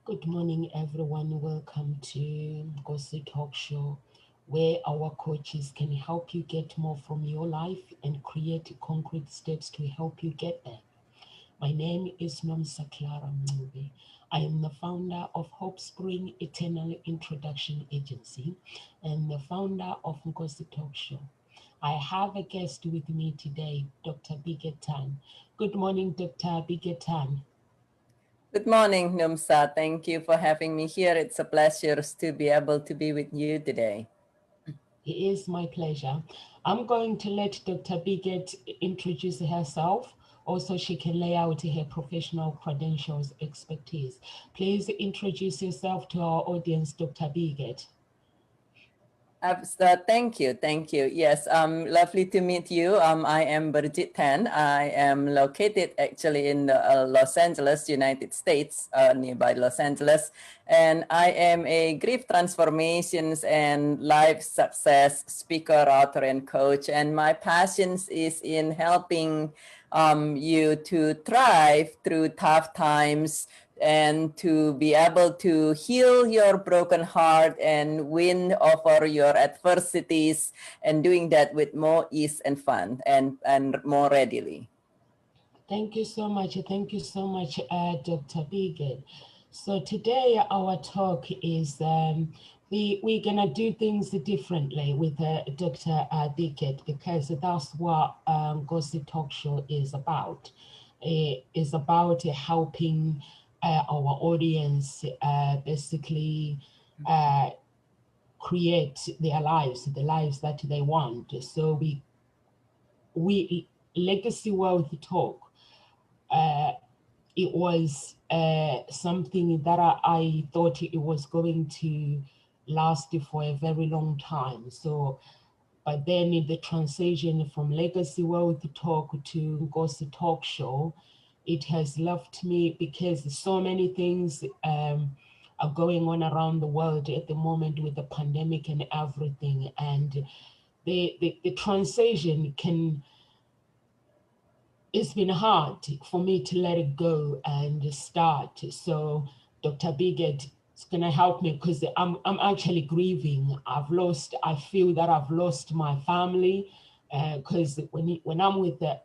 Good morning, everyone. Welcome to Ngozi Talk Show, where our coaches can help you get more from your life and create concrete steps to help you get there. My name is Nomsa Clara Mnube. I am the founder of Hope Spring Eternal Introduction Agency and the founder of Ngozi Talk Show. I have a guest with me today, Dr. Bigetan. Good morning, Dr. Bigetan. Good morning, Numsa. Thank you for having me here. It's a pleasure to be able to be with you today. It is my pleasure. I'm going to let Dr. Biget introduce herself. Also, she can lay out her professional credentials, expertise. Please introduce yourself to our audience, Dr. Biget. Thank you. Thank you. Yes, lovely to meet you. I am Birgit Tan. I am located actually in Los Angeles, United States, nearby Los Angeles. And I am a grief transformations and life success speaker, author, and coach. And my passion is in helping you to thrive through tough times and to be able to heal your broken heart and win over your adversities, and doing that with more ease and fun and more readily. Thank you so much. Thank you so much, Dr. Biget. So today our talk is we're gonna do things differently with Dr. Biget because that's what Gossip Talk Show is about. It is about helping our audience basically create their lives, the lives that they want. So we legacy wealth talk. It was something that I thought it was going to last for a very long time. So, but then in the transition from Legacy Wealth Talk to Ngozi Talk Show, it has left me because so many things are going on around the world at the moment with the pandemic and everything. And the transition can it's been hard for me to let it go and start. So Dr. Biget is gonna help me because I'm actually grieving. I feel that I've lost my family because when I'm with the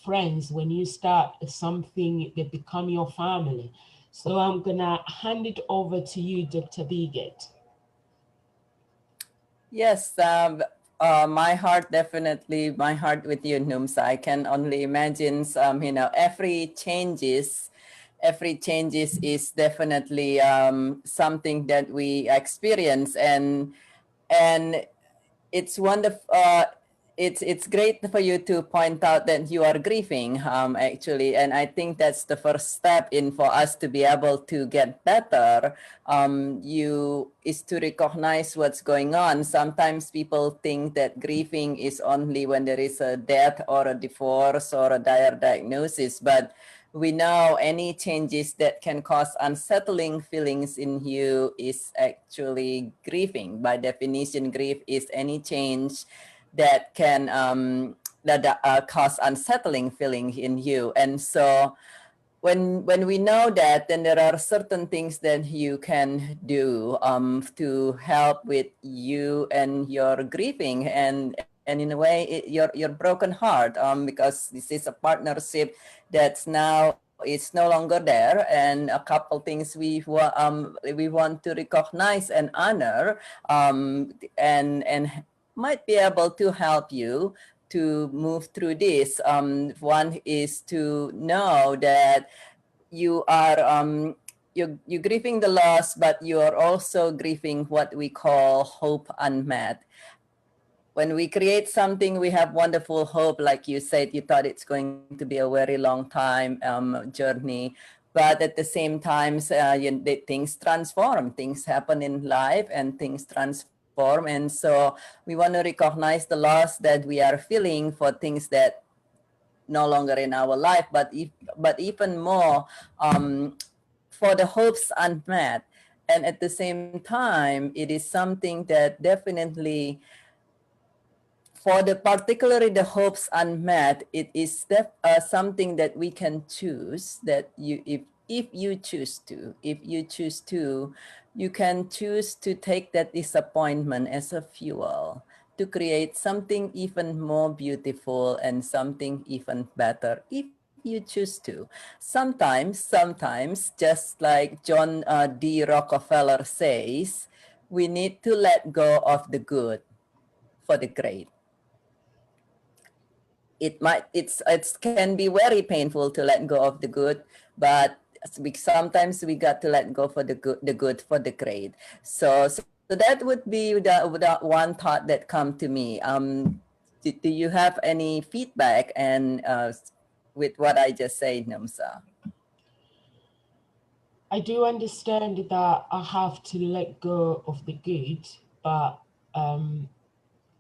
friends, when you start something, they become your family. So I'm gonna hand it over to you, Dr. Biget. Yes, my heart definitely, my heart with you, Numsa. I can only imagine every changes is definitely something that we experience, and it's wonderful. It's great for you to point out that you are grieving, actually, and I think that's the first step in for us to be able to get better. You is to recognize what's going on. Sometimes people think that grieving is only when there is a death or a divorce or a dire diagnosis, but we know any changes that can cause unsettling feelings in you is actually grieving. By definition, grief is any change that can cause unsettling feeling in you. And so when we know that, then there are certain things that you can do to help with you and your grieving, and in a way your broken heart, because this is a partnership that's now it's no longer there, and a couple things we want to recognize and honor, and might be able to help you to move through this. One is to know that you are you're grieving the loss, but you are also grieving what we call hope unmet. When we create something, we have wonderful hope. Like you said, you thought it's going to be a very long time journey, but at the same time, things transform, things happen in life, and things transform. And so we want to recognize the loss that we are feeling for things that no longer in our life, but even more for the hopes unmet. And at the same time, it is something that definitely, for the particularly the hopes unmet, it is something that we can choose, that you if you choose to, you can choose to take that disappointment as a fuel to create something even more beautiful and something even better if you choose to. Sometimes, just like John D. Rockefeller says, we need to let go of the good for the great. It can be very painful to let go of the good, but sometimes we got to let go for the good for the great. So that would be the one thought that come to me. Do you have any feedback and with what I just said, Namsa? I do understand that I have to let go of the good, but um,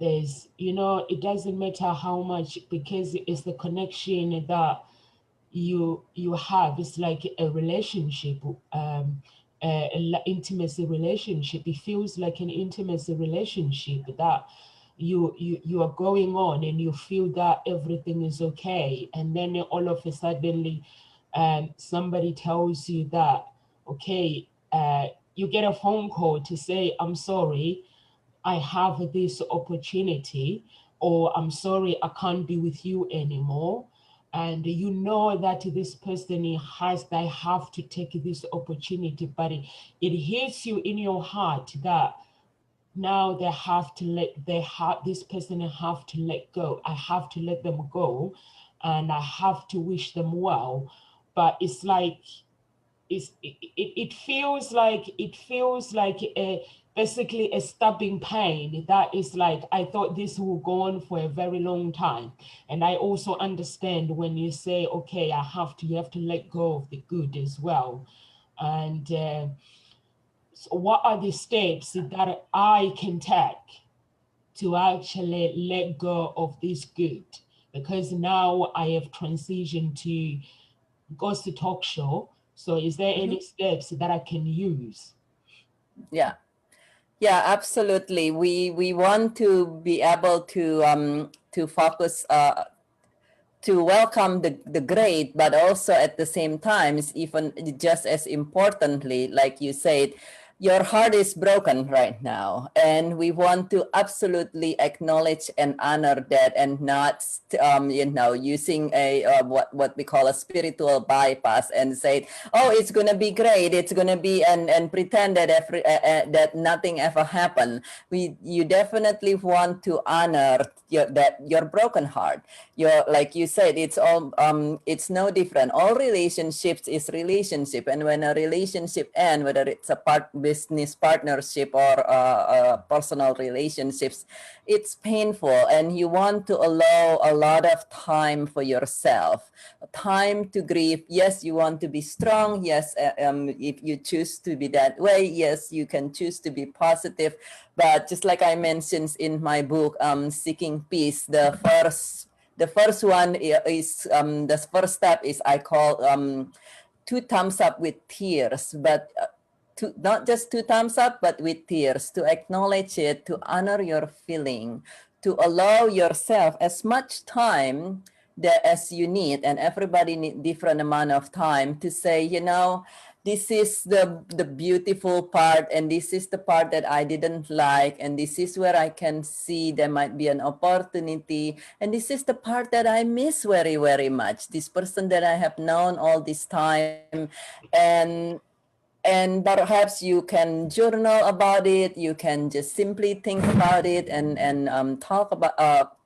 there's, it doesn't matter how much, because it's the connection that you have. It's like a relationship, intimacy relationship. It feels like an intimacy relationship that you are going on, and you feel that everything is okay, and then all of a suddenly somebody tells you that, okay, you get a phone call to say, I'm sorry, I have this opportunity, or I'm sorry, I can't be with you anymore. And you know that this person they have to take this opportunity, but it hits you in your heart that now this person have to let go. I have to let them go, and I have to wish them well. But it's like it feels like a basically a stabbing pain that is like, I thought this will go on for a very long time. And I also understand when you say, okay, you have to let go of the good as well. And so what are the steps that I can take to actually let go of this good? Because now I have transitioned to Ghost Talk Show. So is there Mhm. any steps that I can use? Yeah. Yeah, absolutely. We want to be able to focus to welcome the great, but also at the same times, even just as importantly, like you said, your heart is broken right now, and we want to absolutely acknowledge and honor that, and not using a what we call a spiritual bypass and say, oh, it's gonna be great, it's gonna be, and pretend that that nothing ever happened. You definitely want to honor your broken heart. Your, like you said, it's no different. All relationships is relationship, and when a relationship ends, whether it's a business partnership or personal relationships, it's painful, and you want to allow a lot of time for yourself, time to grieve. Yes, you want to be strong. Yes, if you choose to be that way, yes, you can choose to be positive. But just like I mentioned in my book, Seeking Peace, the first one is the first step is, I call, two thumbs up with tears, but not just two thumbs up, but with tears, to acknowledge it, to honor your feeling, to allow yourself as much time that as you need, and everybody need different amount of time to say, this is the beautiful part, and this is the part that I didn't like, and this is where I can see there might be an opportunity, and this is the part that I miss very, very much, this person that I have known all this time. And perhaps you can journal about it, you can just simply think about it, and talk about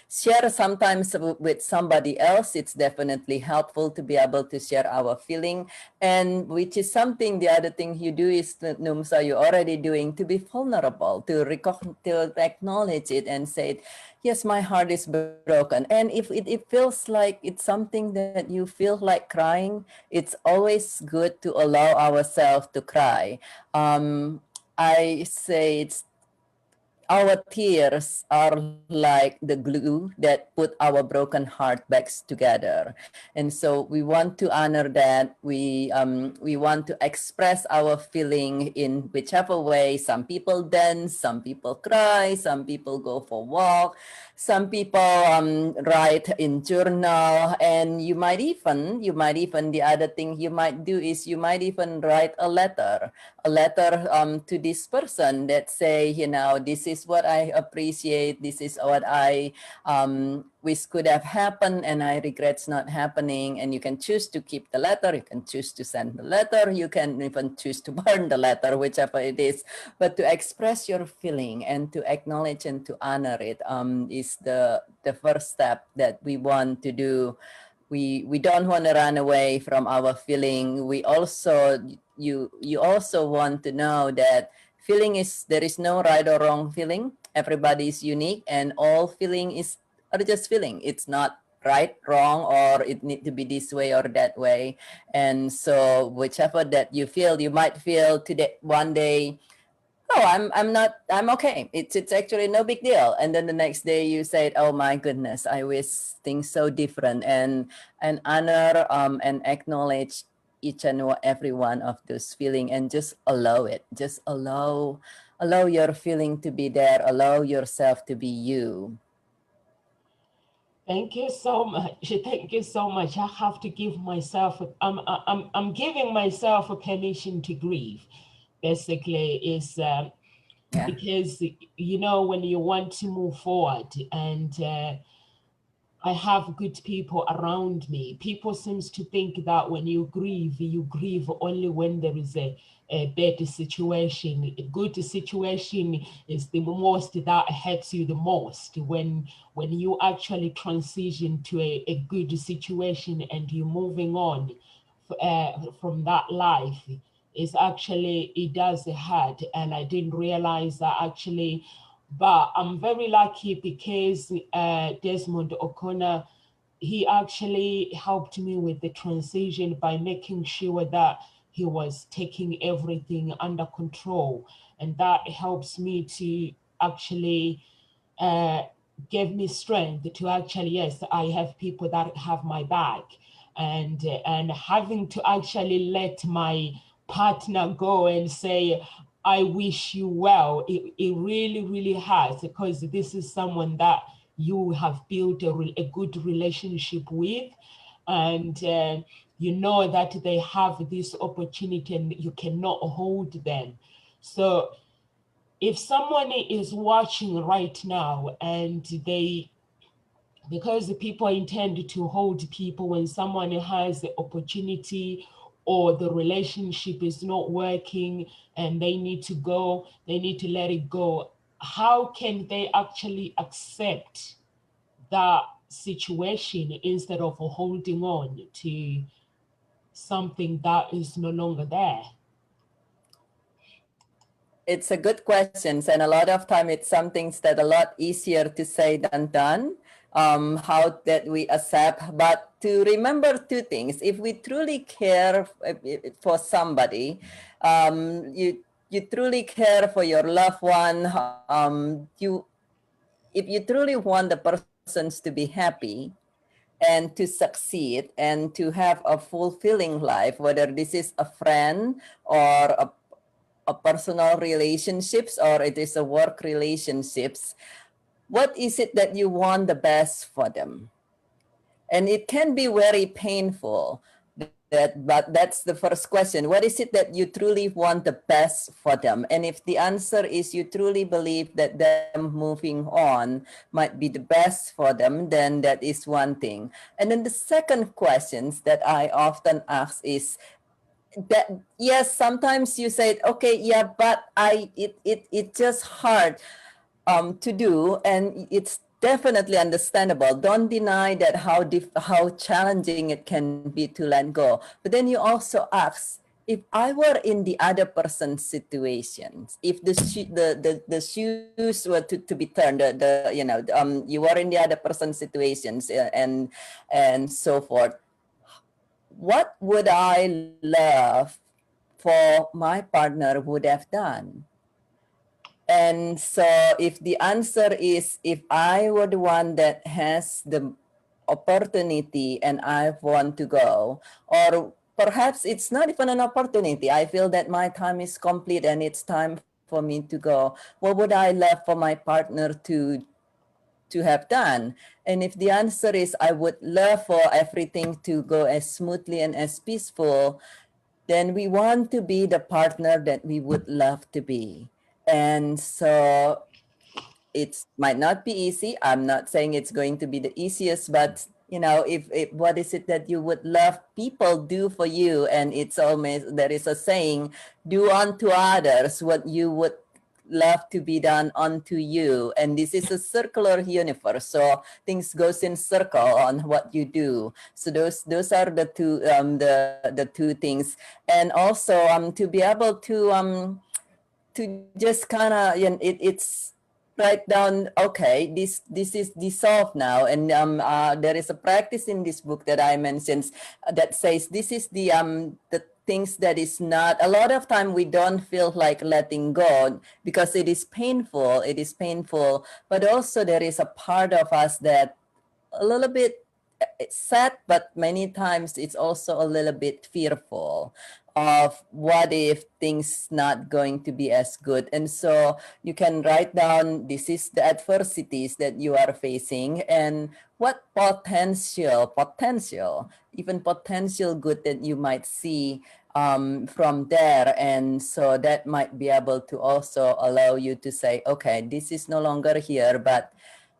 share sometimes with somebody else. It's definitely helpful to be able to share our feeling, and which is something, the other thing you do is, Numsa, you're already doing, to be vulnerable, to acknowledge it and say, yes, my heart is broken. And if it feels like it's something that you feel like crying, it's always good to allow ourselves to cry. I say it's our tears are like the glue that put our broken heart back together. And so we want to honor that. We want to express our feeling in whichever way. Some people dance, some people cry, some people go for walk, some people write in journal, and you might even the other thing you might do is you might even write a letter to this person that say, this is what I appreciate, this is what I wish could have happened, and I regrets not happening. And you can choose to keep the letter, you can choose to send the letter, you can even choose to burn the letter, whichever it is. But to express your feeling and to acknowledge and to honor it is the first step that we want to do. We don't want to run away from our feeling. We also you also want to know that feeling is there is no right or wrong feeling. Everybody is unique, and all feeling is are just feeling. It's not right, wrong, or it need to be this way or that way. And so whichever that you feel, you might feel today one day, oh, I'm okay. It's actually no big deal. And then the next day you said, oh my goodness, I wish things so different. And honor and acknowledge each and every one of those feeling, and just allow it. Just allow your feeling to be there. Allow yourself to be you. Thank you so much. Thank you so much. I have to give myself. I'm giving myself a permission to grieve. Basically, is Yeah. because when you want to move forward, and I have good people around me. People seems to think that when you grieve only when there is a bad situation. A good situation is the most that hurts you the most. When you actually transition to a good situation and you're moving on from that life, it does hurt. And I didn't realize that actually, but I'm very lucky because Desmond O'Connor, he actually helped me with the transition by making sure that he was taking everything under control. And that helps me to actually uh, give me strength to actually, yes, I have people that have my back. And having to actually let my partner go and say, I wish you well, it really, really has, because this is someone that you have built a good relationship with. And you know that they have this opportunity and you cannot hold them. So if someone is watching right now and because the people intend to hold people, when someone has the opportunity or the relationship is not working and they need to go, they need to let it go, how can they actually accept that situation instead of holding on to something that is no longer there? It's a good question, and a lot of time it's something that a lot easier to say than done. How that we accept, but to remember two things: if we truly care for somebody, you truly care for your loved one. If you truly want the persons to be happy and to succeed and to have a fulfilling life, whether this is a friend or a personal relationships or it is a work relationships, what is it that you want the best for them? And it can be very painful, but that's the first question. What is it that you truly want the best for them? And if the answer is you truly believe that them moving on might be the best for them, then that is one thing. And then the second questions that I often ask is that, yes, sometimes you say, okay, yeah, but it just hard to do, and it's definitely understandable. Don't deny that how challenging it can be to let go. But then you also ask, if I were in the other person's situations, if the shoes were to be turned, you were in the other person's situations, and so forth, what would I love for my partner would have done? And so if the answer is, if I were the one that has the opportunity and I want to go, or perhaps it's not even an opportunity, I feel that my time is complete and it's time for me to go, what would I love for my partner to have done? And if the answer is I would love for everything to go as smoothly and as peaceful, then we want to be the partner that we would love to be. And so it might not be easy. I'm not saying it's going to be the easiest, but you know, if what is it that you would love people do for you? And it's almost, there is a saying, do unto others what you would love to be done unto you. And this is a circular universe, so things goes in circle on what you do. So those are the two the two things. And also to be able to just kind of, you know, it's write down, okay, this is dissolved now. And there is a practice in this book that I mentioned that says this is the things that is not, a lot of time we don't feel like letting go because it is painful, but also there is a part of us that a little bit it's sad, but many times it's also a little bit fearful of what if things not going to be as good. And so you can write down, this is the adversities that you are facing and what potential, even potential good that you might see from there. And so that might be able to also allow you to say, okay, this is no longer here, but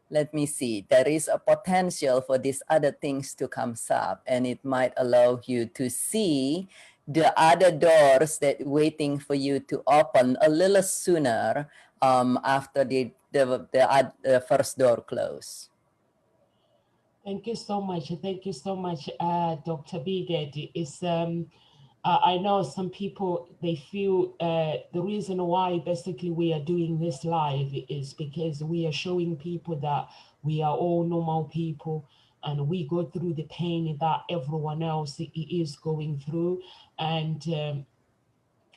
let me see, there is a potential for these other things to come up, and it might allow you to see the other doors that waiting for you to open a little sooner after the first door close. Thank you so much. Thank you so much, Dr. Biget. It's I know some people they feel the reason why basically we are doing this live is because we are showing people that we are all normal people and we go through the pain that everyone else is going through. And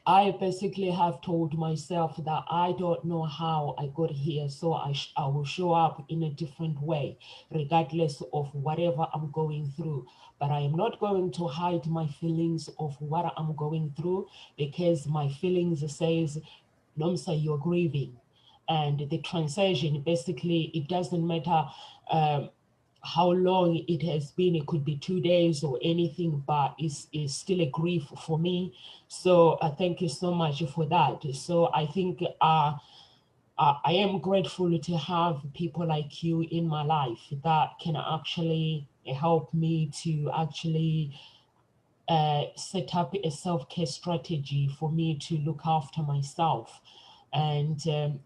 I basically have told myself that I don't know how I got here, so I will show up in a different way, regardless of whatever I'm going through. But I am not going to hide my feelings of what I'm going through because my feelings says, Nomsa, you're grieving. And the transition, basically, it doesn't matter um, how long it has been. It could be 2 days or anything, but it's still a grief for me. So thank you so much for that. So I think I am grateful to have people like you in my life that can actually help me to actually set up a self-care strategy for me to look after myself. And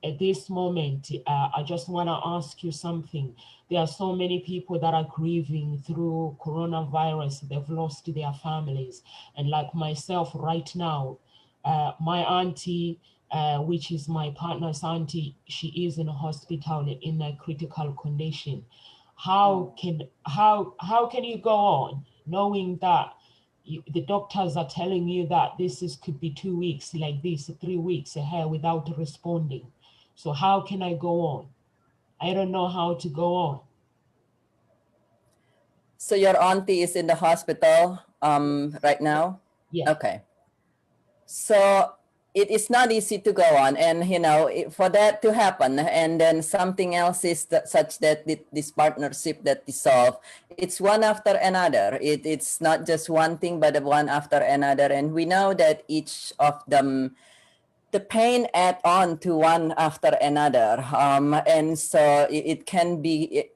at this moment, I just want to ask you something. There are so many people that are grieving through coronavirus. They've lost their families. And like myself right now, my auntie, which is my partner's auntie, she is in a hospital in a critical condition. How can you go on knowing that the doctors are telling you that this is could be 2 weeks like this, 3 weeks ahead without responding? So how can I go on? I don't know how to go on. So your auntie is in the hospital right now? Yeah. Okay. So it is not easy to go on, and you know, for that to happen, and then something else is that, such that this partnership that dissolve, it's one after another. It's not just one thing, but one after another, and we know that each of them, the pain add on to one after another, and so it can be.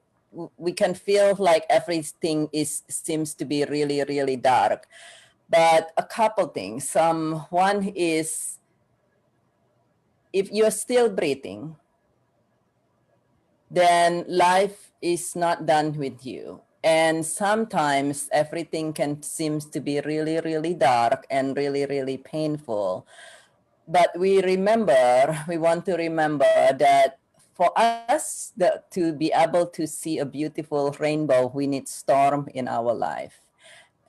We can feel like everything is seems to be really really dark, but a couple things. One is, if you're still breathing, then life is not done with you. And sometimes everything can seems to be really, really dark and really, really painful. But we want to remember that for us to be able to see a beautiful rainbow, we need storm in our life.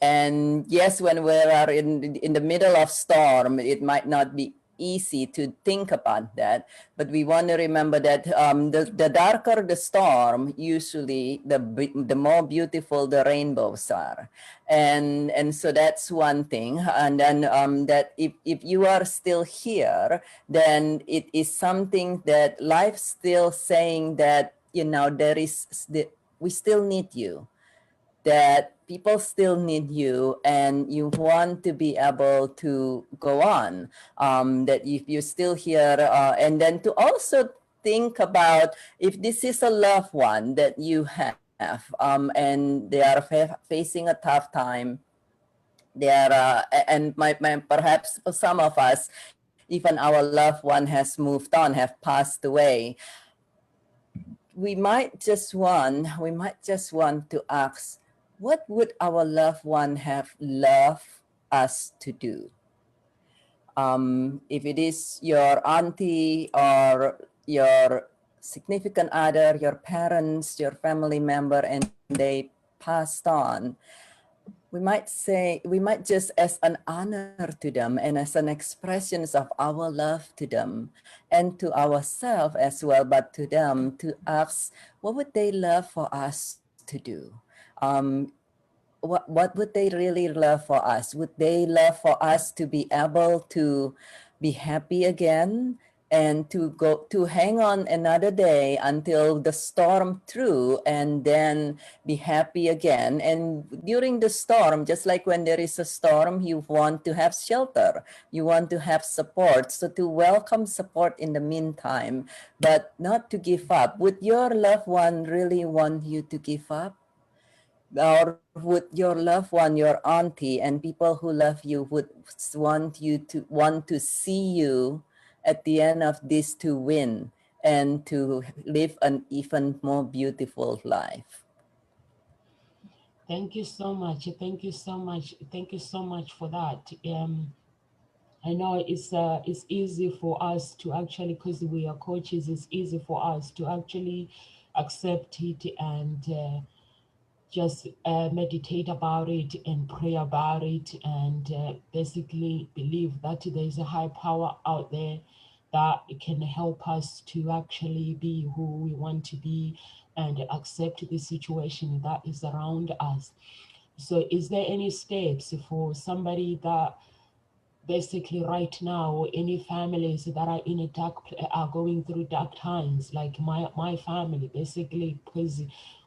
And yes, when we are in the middle of storm, it might not be easy to think about that, but we want to remember that the darker the storm, usually the more beautiful the rainbows are. And so that's one thing. And then that if you are still here, then it is something that life's still saying that, there is we still need you, that people still need you, and you want to be able to go on, that if you're still here, and then to also think about if this is a loved one that you have, and they are facing a tough time. They are and perhaps for some of us, even our loved one has moved on, have passed away. We might just want to ask, what would our loved one have loved us to do? If it is your auntie or your significant other, your parents, your family member, and they passed on, we might just as an honor to them and as an expressions of our love to them and to ourselves as well, but to them, to ask, what would they love for us to do? Um, what would they really love for us? Would they love for us to be able to be happy again and to go to hang on another day until the storm through, and then be happy again? And during the storm, just like when there is a storm, you want to have shelter, you want to have support, so to welcome support in the meantime, but not to give up. Would your loved one really want you to give up? Or would your loved one, your auntie, and people who love you would want to see you at the end of this to win and to live an even more beautiful life? Thank you so much. Thank you so much. Thank you so much for that. I know it's easy for us to actually, because we are coaches, it's easy for us to actually accept it and just meditate about it and pray about it and basically believe that there is a high power out there that can help us to actually be who we want to be and accept the situation that is around us. So, is there any steps for somebody that basically right now, any families that are in a are going through dark times, like my family, basically, because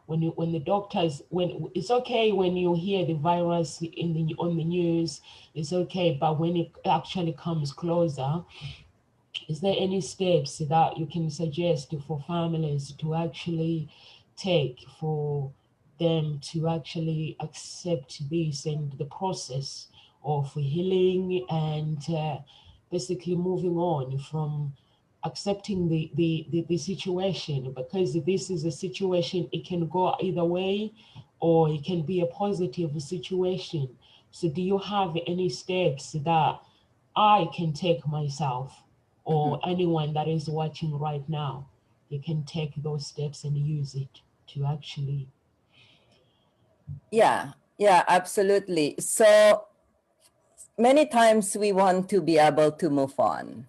when the doctors, when it's okay when you hear the virus on the news, it's okay, but when it actually comes closer, is there any steps that you can suggest for families to actually take for them to actually accept this and the process of healing and basically moving on from accepting the situation, because this is a situation, it can go either way or it can be a positive situation. So do you have any steps that I can take myself or Mhm. anyone that is watching right now? You can take those steps and use it to actually. Yeah, absolutely. So many times we want to be able to move on,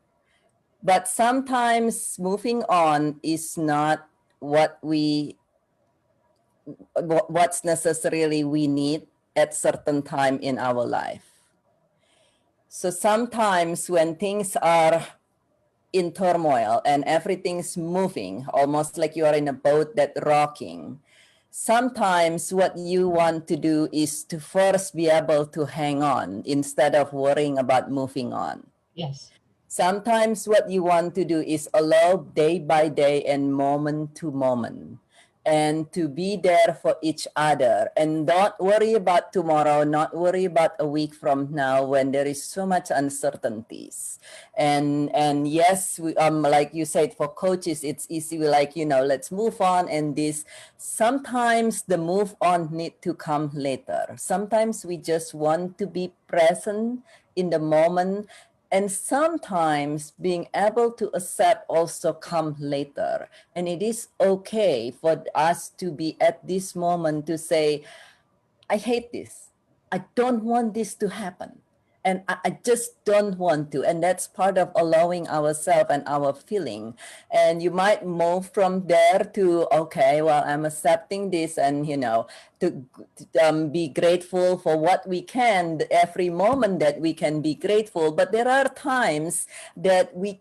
but sometimes moving on is not what what's necessarily we need at certain time in our life. So sometimes when things are in turmoil and everything's moving, almost like you are in a boat that rocking, sometimes what you want to do is to first be able to hang on instead of worrying about moving on. Yes. Sometimes what you want to do is allow day by day and moment to moment, and to be there for each other, and don't worry about tomorrow, not worry about a week from now when there is so much uncertainties. And yes, like you said, for coaches it's easy, like, let's move on, and this, sometimes the move on need to come later. Sometimes we just want to be present in the moment, and sometimes being able to accept also come later. And it is okay for us to be at this moment to say, I hate this, I don't want this to happen, and I just don't want to. And that's part of allowing ourselves and our feeling. And you might move from there to, okay, well, I'm accepting this, and to be grateful for what we can, every moment that we can be grateful. But there are times that we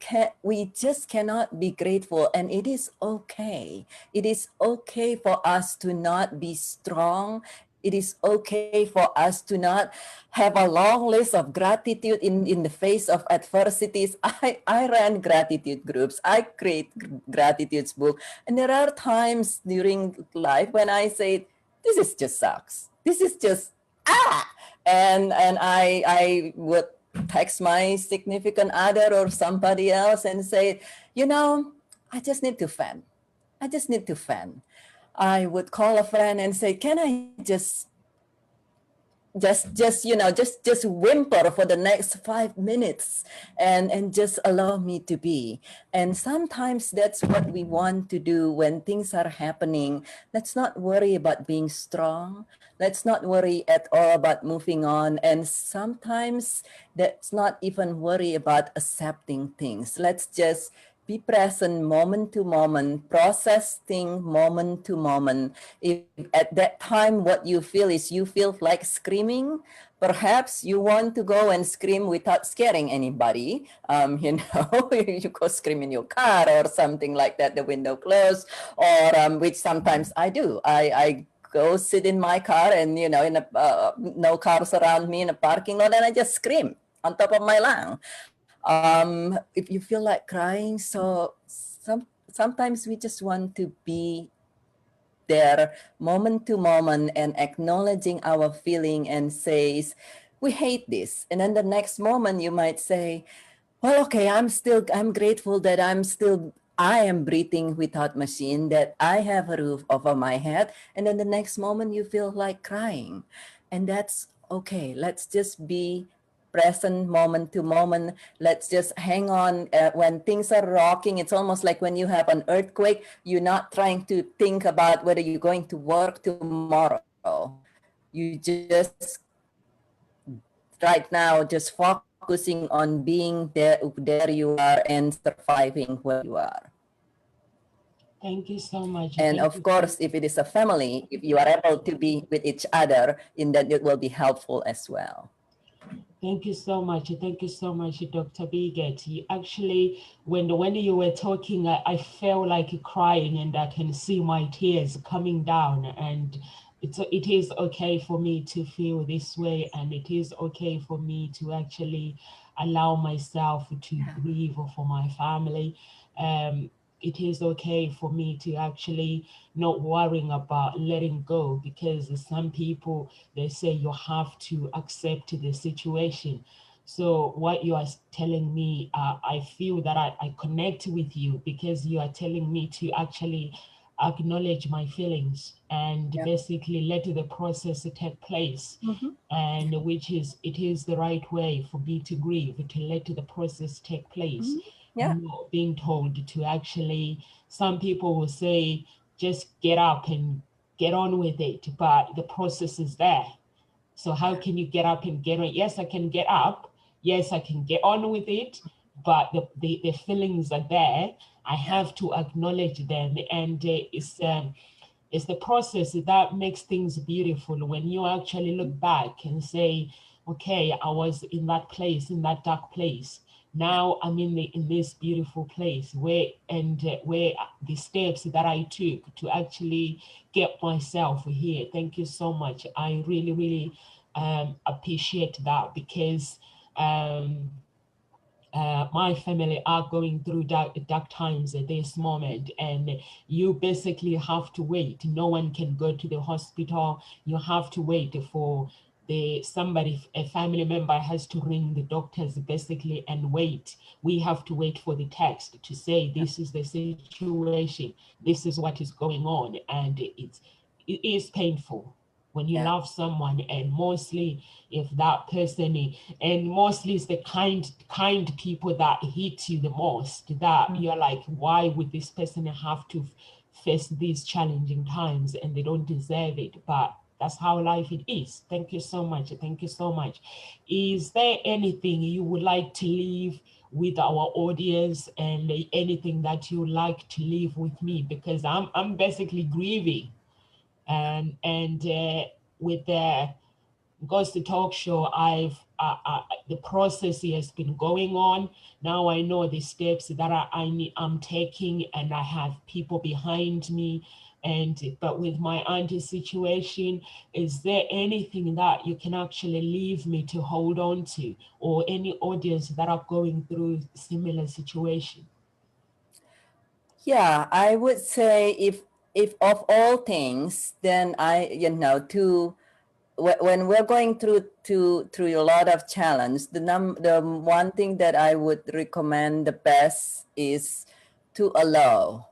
just cannot be grateful, and it is okay. It is okay for us to not be strong. It is okay for us to not have a long list of gratitude in the face of adversities. I ran gratitude groups. I create gratitudes book. And there are times during life when I say, this is just sucks. This is just, ah! And I would text my significant other or somebody else and say, I just need to fan. I just need to fan. I would call a friend and say, can I just whimper for the next 5 minutes and just allow me to be. And sometimes that's what we want to do when things are happening. Let's not worry about being strong. Let's not worry at all about moving on. And sometimes let's not even worry about accepting things. Let's just be present moment to moment, process thing moment to moment. If at that time what you feel is you feel like screaming, perhaps you want to go and scream without scaring anybody. You go scream in your car or something like that, the window closed, or which sometimes I do. I go sit in my car and, in no cars around me in a parking lot, and I just scream on top of my lung. If you feel like crying, so sometimes we just want to be there moment to moment and acknowledging our feeling and says, we hate this. And then the next moment you might say, well, okay, I'm grateful that I am breathing without machine, that I have a roof over my head. And then the next moment you feel like crying. And that's okay. Let's just be present moment to moment. Let's just hang on when things are rocking. It's almost like when you have an earthquake, you're not trying to think about whether you're going to work tomorrow. You just right now just focusing on being there you are and surviving where you are. Thank you so much. And Thank of you so course, if it is a family, if you are able to be with each other, in that it will be helpful as well. Thank you so much. Thank you so much, Dr. Biget. You actually, when you were talking, I felt like crying, and I can see my tears coming down. And it is okay for me to feel this way, and it is okay for me to actually allow myself to grieve for my family. It is okay for me to actually not worrying about letting go, because some people, they say you have to accept the situation. So what you are telling me, I feel that I connect with you, because you are telling me to actually acknowledge my feelings and Yeah. basically let the process take place. Mm-hmm. And it is the right way for me to grieve, to let the process take place, Mm-hmm. Yeah. not being told to actually, some people will say, just get up and get on with it, but the process is there. So how Yeah. can you get up and get on? Yes, I can get up. Yes, I can get on with it, but the feelings are there. I Yeah. have to acknowledge them, and it's the process that makes things beautiful. When you actually look back and say, okay, I was in that place, in that dark place. Yeah. Now I'm in this beautiful place, where the steps that I took to actually get myself here. Thank you so much. I really, really appreciate that, because my family are going through dark times at this moment, and you basically have to wait. No one can go to the hospital. You have to wait for a family member has to ring the doctors basically and wait. We have to wait for the text to say Yeah. this is the situation, this is what is going on, and it is painful when you Yeah. love someone, and mostly if that person, and mostly it's the kind people that hit you the most, that Mm. you're like, why would this person have to face these challenging times, and they don't deserve it. But That's how life it is. Thank you so much. Thank you so much. Is there anything you would like to leave with our audience, and anything that you like to leave with me? Because I'm basically grieving, and with the Goes to Talk Show, the process has been going on. Now I know the steps that I'm taking, and I have people behind me. And but with my auntie situation, is there anything that you can actually leave me to hold on to, or any audience that are going through similar situation? Yeah, I would say if of all things, then to when we're going through a lot of challenge, the one thing that I would recommend the best is to allow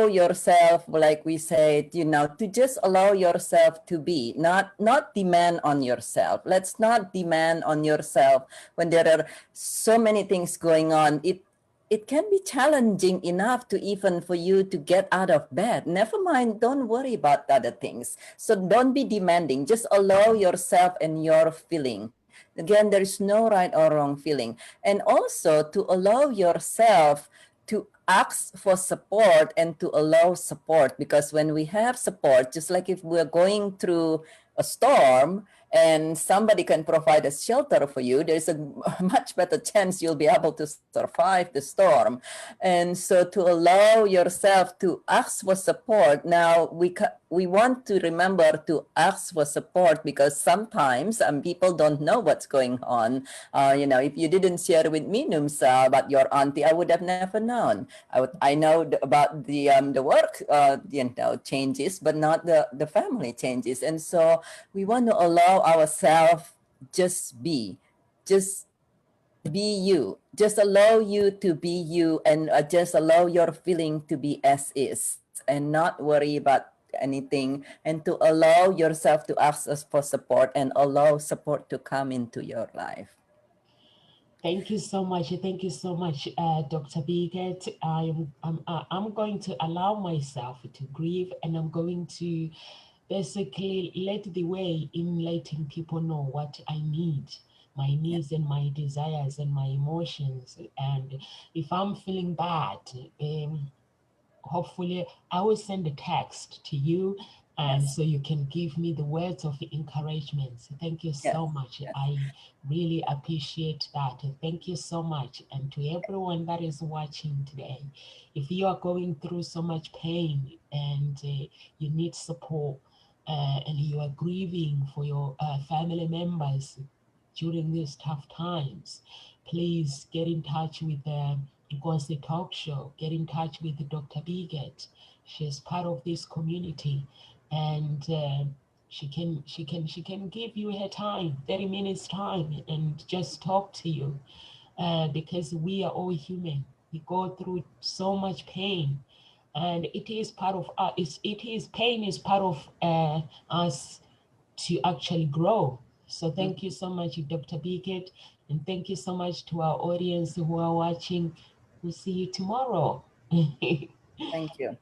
yourself, like we said, to just allow yourself to be, not demand on yourself. Let's not demand on yourself when there are so many things going on. It can be challenging enough to even for you to get out of bed. Never mind, don't worry about other things. So don't be demanding. Just allow yourself and your feeling. Again, there is no right or wrong feeling. And also to allow yourself to ask for support and to allow support, because when we have support, just like if we're going through a storm and somebody can provide a shelter for you, there's a much better chance you'll be able to survive the storm. And so to allow yourself to ask for support. Now we want to remember to ask for support, because sometimes people don't know what's going on. If you didn't share with me, Numsa, about your auntie, I would have never known. I know about the work changes, but not the family changes. And so we want to allow ourselves just be you. Just allow you to be you, and just allow your feeling to be as is, and not worry about anything, and to allow yourself to ask us for support and allow support to come into your life. Thank you so much. Thank you so much, Dr. Bigot. I'm going to allow myself to grieve, and I'm going to basically let the way in letting people know what I need, my Yeah. needs and my desires and my emotions. And if I'm feeling bad, hopefully I will send a text to you, and Yes. so you can give me the words of encouragement. So thank you Yes. so much. Yes. I really appreciate that. Thank you so much. And to everyone that is watching today, if you are going through so much pain, and you need support, and you are grieving for your family members during these tough times, please get in touch with the Talk Show. Get in touch with Dr. Bigot. She's part of this community, and she can give you her time, 30 minutes time, and just talk to you, because we are all human. We go through so much pain, and it is part of it is pain is part of us to actually grow. So Mhm. thank you so much, Dr. Bigot, and thank you so much to our audience who are watching. We'll see you tomorrow. Thank you.